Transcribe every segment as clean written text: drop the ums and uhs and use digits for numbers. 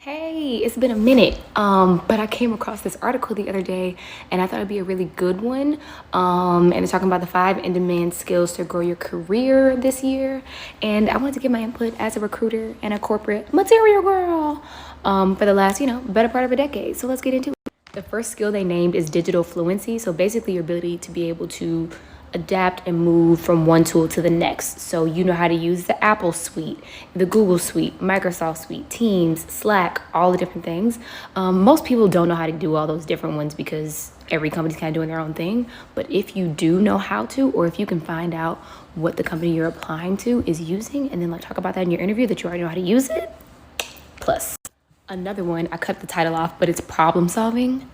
Hey, it's been a minute, but I came across this article the other day and I thought it'd be a really good one. And it's talking about the 5 in-demand skills to grow your career this year. And I wanted to give my input as a recruiter and a corporate material girl for the last, better part of a decade. So let's get into it. The first skill they named is digital fluency. So basically your ability to be able to adapt and move from one tool to the next. So you know how to use the Apple suite, the Google suite, Microsoft suite, Teams, Slack, all the different things. Most people don't know how to do all those different ones because every company's kind of doing their own thing. But if you do know how to, or if you can find out what the company you're applying to is using, and then talk about that in your interview that you already know how to use it, plus. Another one, I cut the title off, but it's problem solving.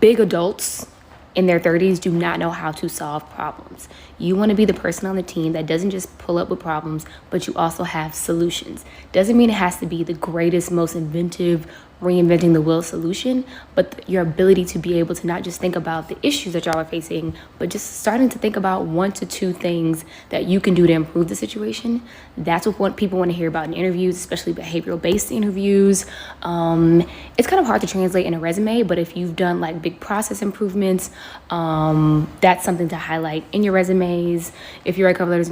Big adults in their 30s do not know how to solve problems. You want to be the person on the team that doesn't just pull up with problems, but you also have solutions. Doesn't mean it has to be the greatest, most inventive, reinventing the wheel solution, but your ability to be able to not just think about the issues that y'all are facing, but just starting to think about 1 to 2 things that you can do to improve the situation. That's what people want to hear about in interviews, especially behavioral based interviews. It's kind of hard to translate in a resume, but if you've done big process improvements, that's something to highlight in your resumes. If you write cover letters,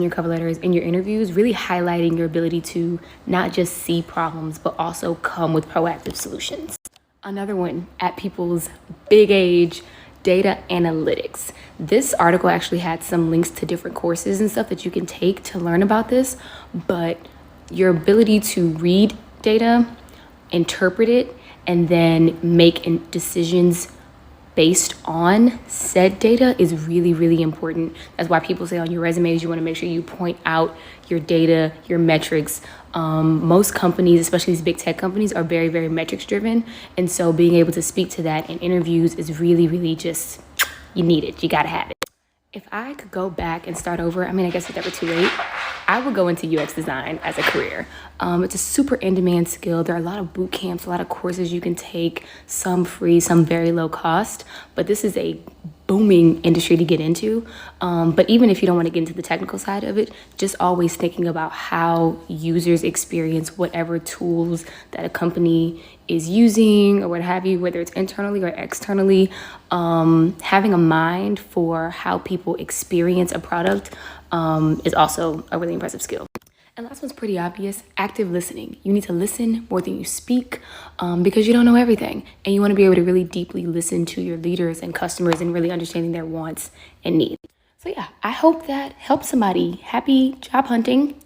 in your interviews, really highlighting your ability to not just see problems, but also come with proactive solutions. Another one, at people's big age, data analytics. This article actually had some links to different courses and stuff that you can take to learn about this, but your ability to read data, interpret it, and then make decisions based on said data is really, really important. That's why people say on your resumes, you want to make sure you point out your data, your metrics. Most companies, especially these big tech companies, are very, very metrics driven. And so being able to speak to that in interviews is really, really just, you need it. You got to have it. If I could go back and start over, I guess it's never too late. I would go into UX design as a career. It's a super in-demand skill. There are a lot of boot camps, a lot of courses you can take, some free, some very low cost, but this is a booming industry to get into. But even if you don't want to get into the technical side of it, just always thinking about how users experience whatever tools that a company is using or what have you, whether it's internally or externally, having a mind for how people experience a product is also a really impressive skill. And last one's pretty obvious, active listening. You need to listen more than you speak because you don't know everything. And you want to be able to really deeply listen to your leaders and customers and really understanding their wants and needs. So yeah, I hope that helps somebody. Happy job hunting.